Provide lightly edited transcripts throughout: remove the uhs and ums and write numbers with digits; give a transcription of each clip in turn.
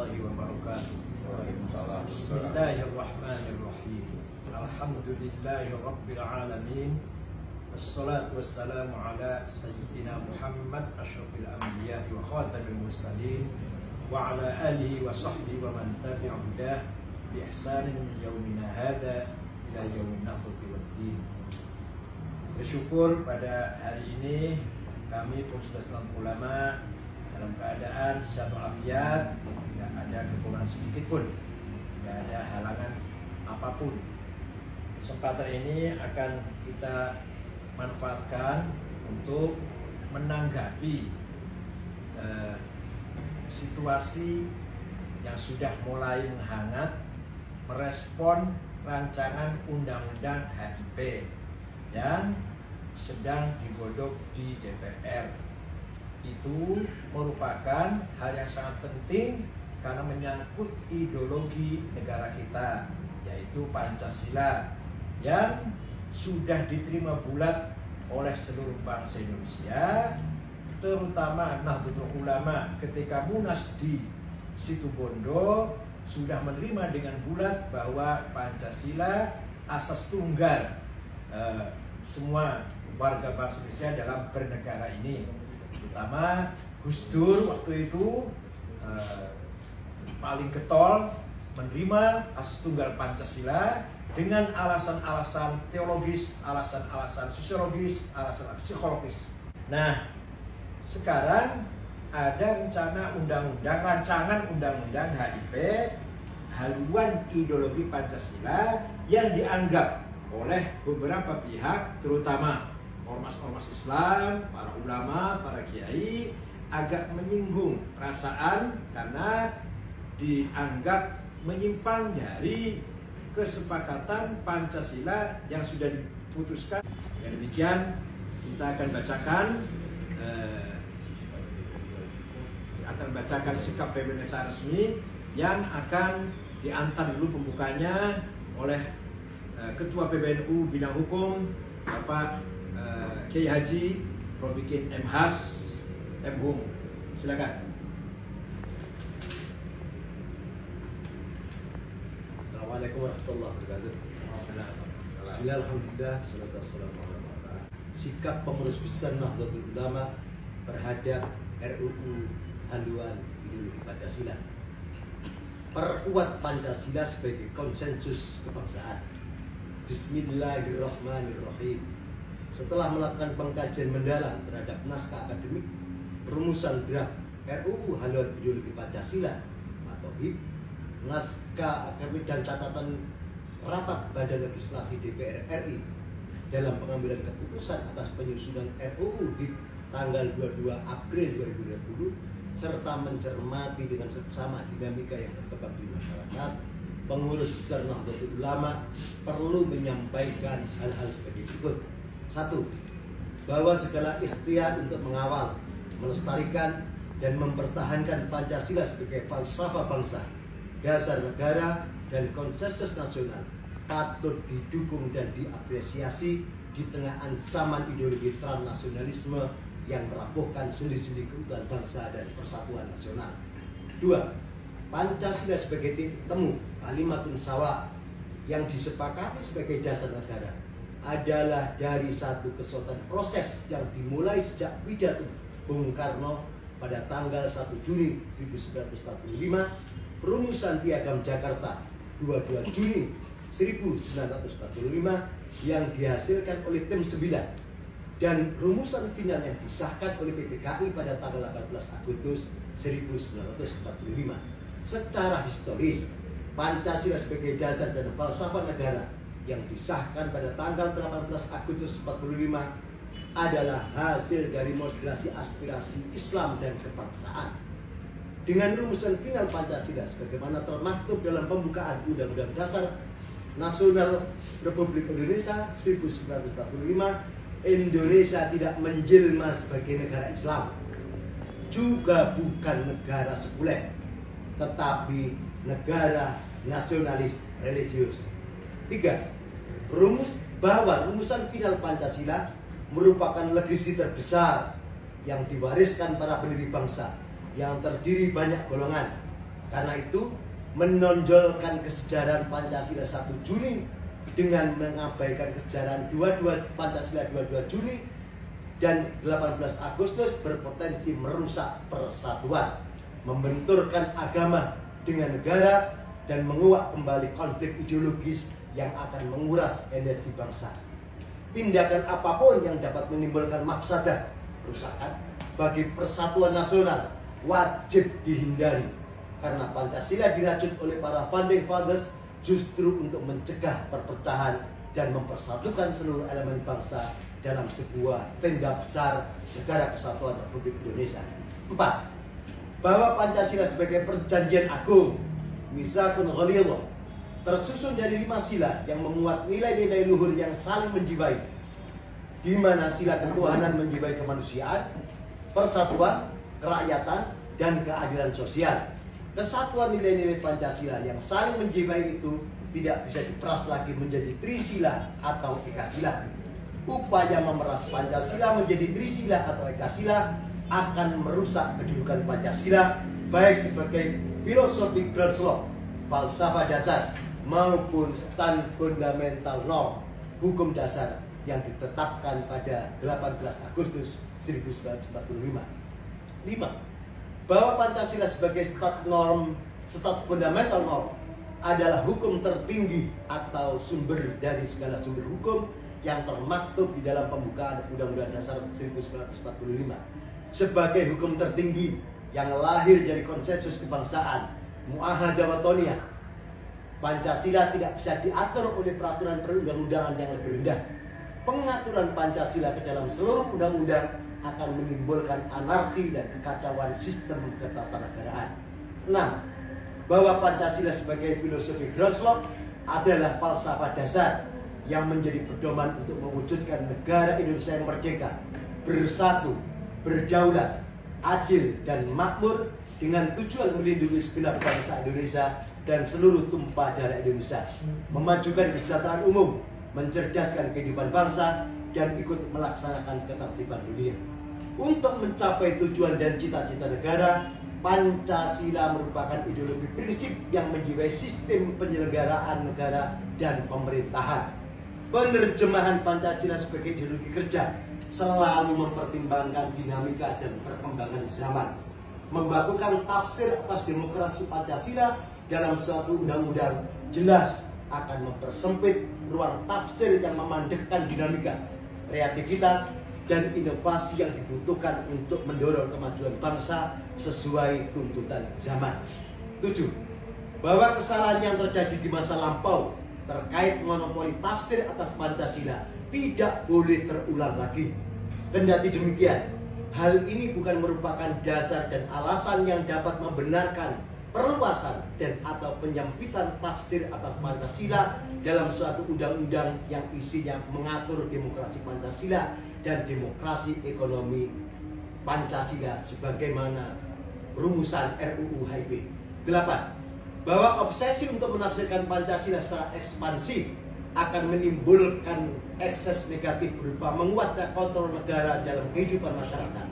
warahmatullahi wabarakatuh. Bismillahirrahmanirrahim. Alhamdulillahi rabbil alamin. Wassalatu wassalamu ala sayyidina Muhammad asyrafil anbiya wa khatamil mursalin wa ala alihi wa sahbihi wa man tabi'a hudah bi ihsanin min yaumina hadza ila yaumin nahdati waddin. Bersyukur pada hari ini kami Persatuan Ulama dalam keadaan sehat walafiat, tidak ada kekurangan sedikit pun, tidak ada halangan apapun. Kesempatan ini akan kita manfaatkan untuk menanggapi situasi yang sudah mulai menghangat, merespon rancangan undang-undang HIP yang sedang digodok di DPR. Itu merupakan hal yang sangat penting karena menyangkut ideologi negara kita, yaitu Pancasila, yang sudah diterima bulat oleh seluruh bangsa Indonesia, terutama Nahdlatul Ulama ketika Munas di Situbondo sudah menerima dengan bulat bahwa Pancasila asas tunggal semua warga bangsa Indonesia dalam bernegara ini. Terutama Gus Dur waktu itu paling getol menerima asas tunggal Pancasila dengan alasan-alasan teologis, alasan-alasan sosiologis, alasan psikologis. Nah, sekarang ada rancangan undang-undang HIP, haluan ideologi Pancasila, yang dianggap oleh beberapa pihak, terutama ormas-ormas Islam, para ulama, para kiai, agak menyinggung perasaan karena dianggap menyimpang dari kesepakatan Pancasila yang sudah diputuskan. Dengan demikian, kita akan bacakan sikap PBNU secara resmi yang akan diantar dulu pembukanya oleh Ketua PBNU Bidang Hukum, Bapak Kiai Haji Robikin M. Has M. Hung. Silakan. Assalamualaikum warahmatullahi wabarakatuh. Bismillahirrahmanirrahim. Salatu wassalamu ala Rasulillah. Sikap pengurus besar Nahdlatul Ulama terhadap RUU haluan ideologi Pancasila. Perkuat Pancasila sebagai konsensus kebangsaan. Bismillahirrahmanirrahim. Setelah melakukan pengkajian mendalam terhadap naskah akademik, rumusan draft RUU haluan ideologi Pancasila atau HIP, naskah akademik dan catatan rapat Badan Legislasi DPR RI dalam pengambilan keputusan atas penyusunan RUU HIP tanggal 22 April 2020, serta mencermati dengan seksama dinamika yang berkembang di masyarakat, pengurus besar Nahdlatul Ulama perlu menyampaikan hal-hal sebagai berikut. 1. Bahwa segala ikhtiar untuk mengawal, melestarikan, dan mempertahankan Pancasila sebagai falsafah bangsa, dasar negara, dan konsensus nasional patut didukung dan diapresiasi di tengah ancaman ideologi transnasionalisme yang merapuhkan sendi-sendi keutuhan bangsa dan persatuan nasional. 2. Pancasila sebagai titik temu kalimatun sawa yang disepakati sebagai dasar negara adalah dari satu kesatuan proses yang dimulai sejak pidato Bung Karno pada tanggal 1 Juni 1945, rumusan Piagam Jakarta 22 Juni 1945 yang dihasilkan oleh Tim 9, dan rumusan final yang disahkan oleh PPKI pada tanggal 18 Agustus 1945. Secara historis, Pancasila sebagai dasar dan falsafah negara yang disahkan pada tanggal 18 Agustus 1945 adalah hasil dari moderasi aspirasi Islam dan kebangsaan. Dengan rumusan final Pancasila sebagaimana termaktub dalam pembukaan Undang-Undang Dasar Nasional Republik Indonesia 1945, Indonesia tidak menjelma sebagai negara Islam, juga bukan negara sekuler, tetapi negara nasionalis religius. 3. Bahwa rumusan final Pancasila merupakan legasi terbesar yang diwariskan para pendiri bangsa yang terdiri banyak golongan, Karena itu, menonjolkan kesejarahan Pancasila 1 Juni dengan mengabaikan kesejarahan Pancasila 22 Juni dan 18 Agustus berpotensi merusak persatuan, membenturkan agama dengan negara, dan menguak kembali konflik ideologis yang akan menguras energi bangsa. Tindakan apapun yang dapat menimbulkan mafsadah, kerusakan bagi persatuan nasional wajib dihindari, karena Pancasila dirajut oleh para founding fathers justru untuk mencegah perpecahan dan mempersatukan seluruh elemen bangsa dalam sebuah tenda besar Negara Kesatuan Republik Indonesia. 4. Bahwa Pancasila sebagai perjanjian agung, Mitsaqun Ghalidh, tersusun dari 5 sila yang memuat nilai-nilai luhur yang saling menjiwai, di mana sila ketuhanan menjiwai kemanusiaan, persatuan, kerakyatan, dan keadilan sosial. Kesatuan nilai-nilai Pancasila yang saling menjiwai itu tidak bisa diperas lagi menjadi trisila atau ekasila. Upaya memeras Pancasila menjadi trisila atau ekasila akan merusak kedudukan Pancasila baik sebagai filosofi groundwork, falsafah dasar, maupun fundamental norm, hukum dasar yang ditetapkan pada 18 Agustus 1945. 5. Bahwa Pancasila sebagai stat fundamental norm adalah hukum tertinggi atau sumber dari segala sumber hukum yang termaktub di dalam pembukaan Undang-Undang Dasar 1945 sebagai hukum tertinggi yang lahir dari konsensus kebangsaan Mu'ahadah Wathoniyah. Pancasila tidak bisa diatur oleh peraturan perundang-undangan yang lebih rendah. Pengaturan Pancasila ke dalam seluruh undang-undang akan menimbulkan anarki dan kekacauan sistem ketatanegaraan. 6. Bahwa Pancasila sebagai filosofi groundwork adalah falsafah dasar yang menjadi pedoman untuk mewujudkan negara Indonesia yang merdeka, bersatu, berdaulat, adil, dan makmur dengan tujuan melindungi segenap bangsa Indonesia dan seluruh tumpah darah Indonesia, memajukan kesejahteraan umum, mencerdaskan kehidupan bangsa, dan ikut melaksanakan ketertiban dunia. Untuk mencapai tujuan dan cita-cita negara, Pancasila merupakan ideologi prinsip yang menjiwai sistem penyelenggaraan negara dan pemerintahan. Penerjemahan Pancasila sebagai ideologi kerja selalu mempertimbangkan dinamika dan perkembangan zaman, membakukan tafsir atas demokrasi Pancasila dalam suatu undang-undang jelas akan mempersempit ruang tafsir yang memandekkan dinamika, kreativitas, dan inovasi yang dibutuhkan untuk mendorong kemajuan bangsa sesuai tuntutan zaman. 7. Bahwa kesalahan yang terjadi di masa lampau terkait monopoli tafsir atas Pancasila tidak boleh terulang lagi. Kendati demikian, hal ini bukan merupakan dasar dan alasan yang dapat membenarkan perluasan dan atau penyempitan tafsir atas Pancasila dalam suatu undang-undang yang isinya mengatur demokrasi Pancasila dan demokrasi ekonomi Pancasila sebagaimana rumusan RUU HIP. 8. Bahwa obsesi untuk menafsirkan Pancasila secara ekspansif akan menimbulkan ekses negatif berupa menguatkan kontrol negara dalam kehidupan masyarakat.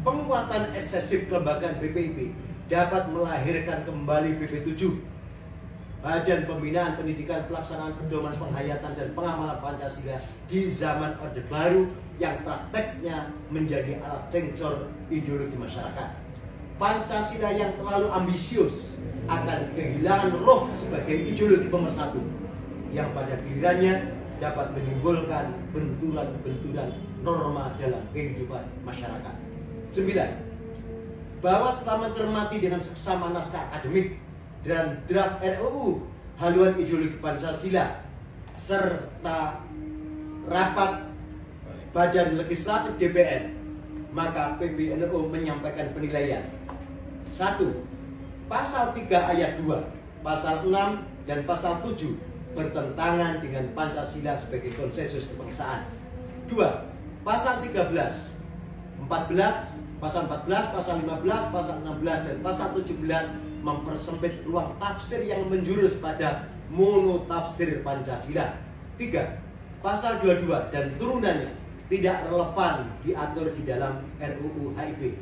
Penguatan eksesif kelembagaan BPIP dapat melahirkan kembali BP7, Badan Pembinaan Pendidikan Pelaksanaan Pedoman Penghayatan dan Pengamalan Pancasila di zaman Orde Baru yang prakteknya menjadi alat cengcor ideologi masyarakat. Pancasila yang terlalu ambisius akan kehilangan roh sebagai ideologi pemersatu yang pada gilirannya dapat menimbulkan benturan-benturan norma dalam kehidupan masyarakat. 9. Bahwa setelah mencermati dengan seksama naskah akademik dan draft RUU haluan ideologi Pancasila serta rapat Badan Legislatif DPR, maka PBNU menyampaikan penilaian. 1. Pasal 3 ayat 2, pasal 6 dan pasal 7 bertentangan dengan Pancasila sebagai konsensus kebangsaan. 2. Pasal 13, 14, pasal 14, pasal 15, pasal 16 dan pasal 17 mempersempit ruang tafsir yang menjurus pada monotafsir Pancasila. 3. Pasal 22 dan turunannya tidak relevan diatur di dalam RUU HIP.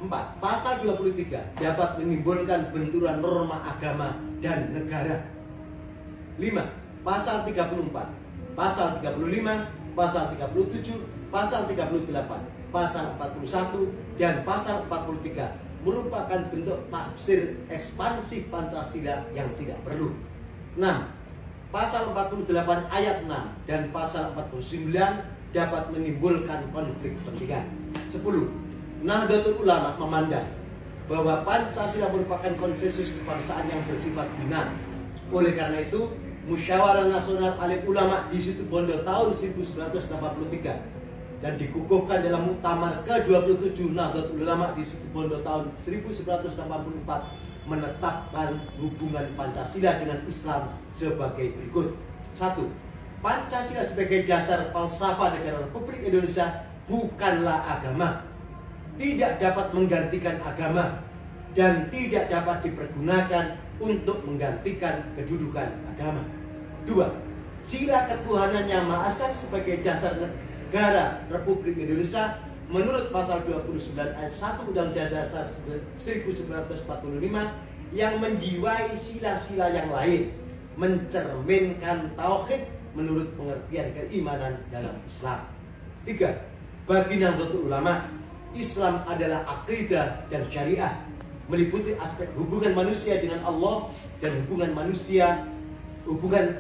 4. 4. Pasal 23 dapat menimbulkan benturan norma agama dan negara. 5. Pasal 34, pasal 35, pasal 37, pasal 38, pasal 41, dan pasal 43 merupakan bentuk tafsir ekspansif Pancasila yang tidak perlu. 6. Pasal 48 ayat 6 dan pasal 49 dapat menimbulkan konflik kepentingan. 10. Nahdlatul Ulama memandang bahwa Pancasila merupakan konsensus kebangsaan yang bersifat bina. Oleh karena itu, Musyawarah Nasional Alim Ulama di Situbondo tahun 1983 dan dikukuhkan dalam Muktamar ke-27 Nahdlatul Ulama di Situbondo tahun 1984 menetapkan hubungan Pancasila dengan Islam sebagai berikut. 1. Pancasila sebagai dasar falsafah negara Republik Indonesia bukanlah agama, tidak dapat menggantikan agama, dan tidak dapat dipergunakan untuk menggantikan kedudukan agama. 2. Sila ketuhanan yang Maha Esa sebagai dasar negara Republik Indonesia menurut pasal 29 ayat 1 Undang-Undang Dasar 1945 yang menjiwai sila-sila yang lain, mencerminkan tauhid menurut pengertian keimanan dalam Islam. 3. Bagi Nahdlatul Ulama, Islam adalah akidah dan syariah, meliputi aspek hubungan manusia dengan Allah dan hubungan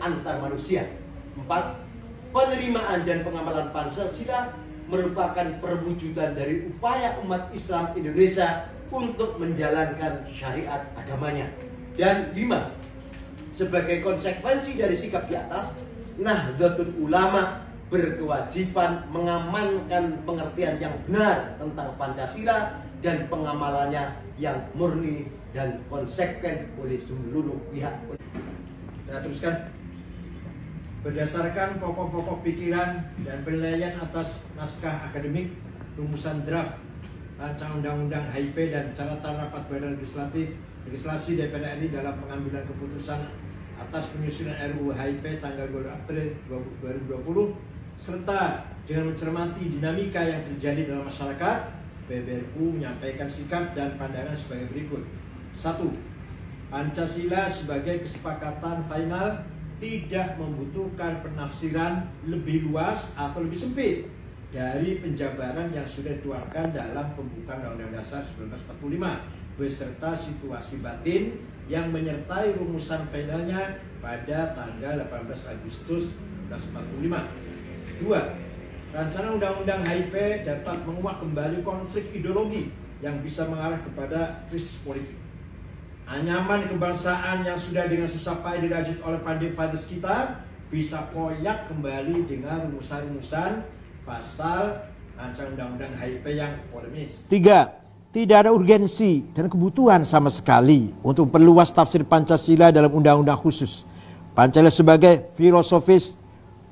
antar manusia. 4. Penerimaan dan pengamalan Pancasila merupakan perwujudan dari upaya umat Islam Indonesia untuk menjalankan syariat agamanya. Dan 5. Sebagai konsekuensi dari sikap di atas, Nahdlatul Ulama berkewajiban mengamankan pengertian yang benar tentang Pancasila dan pengamalannya yang murni dan konsekuen oleh seluruh pihak. Kita teruskan. Berdasarkan pokok-pokok pikiran dan penilaian atas naskah akademik, rumusan draft rancangan undang-undang HIP dan catatan rapat badan legislasi DPR RI dalam pengambilan keputusan atas penyusunan RUU HIP tanggal 2 April 2020, serta dengan mencermati dinamika yang terjadi dalam masyarakat, PBRU menyampaikan sikap dan pandangan sebagai berikut. 1. Pancasila sebagai kesepakatan final tidak membutuhkan penafsiran lebih luas atau lebih sempit dari penjabaran yang sudah dituangkan dalam pembukaan Undang-Undang Dasar 1945 beserta situasi batin yang menyertai rumusan finalnya pada tanggal 18 Agustus 1945. 2. Rancangan Undang-Undang HIP dapat menguak kembali konflik ideologi yang bisa mengarah kepada krisis politik. Anyaman kebangsaan yang sudah dengan susah payah dirajut oleh pandai fathers kita bisa koyak kembali dengan rumusan-rumusan pasal rancangan Undang-Undang HIP yang polemis. 3. Tidak ada urgensi dan kebutuhan sama sekali untuk perluas tafsir Pancasila dalam undang-undang khusus. Pancasila sebagai filosofis,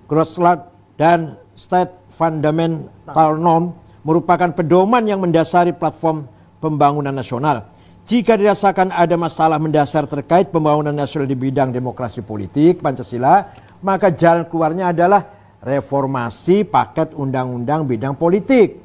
groundwork, dan state fundamental norm merupakan pedoman yang mendasari platform pembangunan nasional. Jika dirasakan ada masalah mendasar terkait pembangunan nasional di bidang demokrasi politik Pancasila, maka jalan keluarnya adalah reformasi paket undang-undang bidang politik,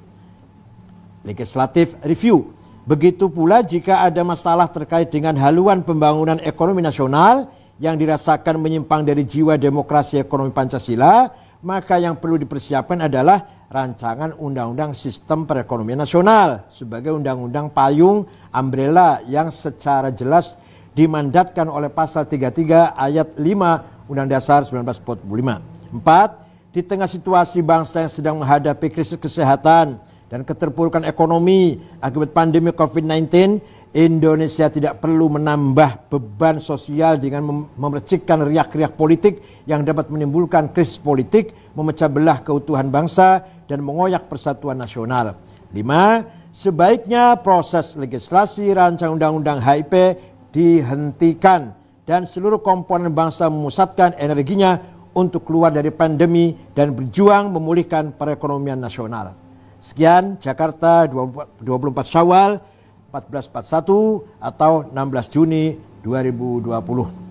legislative review. Begitu pula jika ada masalah terkait dengan haluan pembangunan ekonomi nasional yang dirasakan menyimpang dari jiwa demokrasi ekonomi Pancasila, maka yang perlu dipersiapkan adalah rancangan undang-undang sistem perekonomian nasional sebagai undang-undang payung umbrella yang secara jelas dimandatkan oleh pasal 33 ayat 5 Undang Dasar 1945. 4. Di tengah situasi bangsa yang sedang menghadapi krisis kesehatan dan keterpurukan ekonomi akibat pandemi COVID-19, Indonesia tidak perlu menambah beban sosial dengan memercikkan riak-riak politik yang dapat menimbulkan krisis politik, memecah belah keutuhan bangsa, dan mengoyak persatuan nasional. 5. Sebaiknya proses legislasi rancangan undang-undang HIP dihentikan dan seluruh komponen bangsa memusatkan energinya untuk keluar dari pandemi dan berjuang memulihkan perekonomian nasional. Sekian, Jakarta 24 Syawal 1441 atau 16 Juni 2020.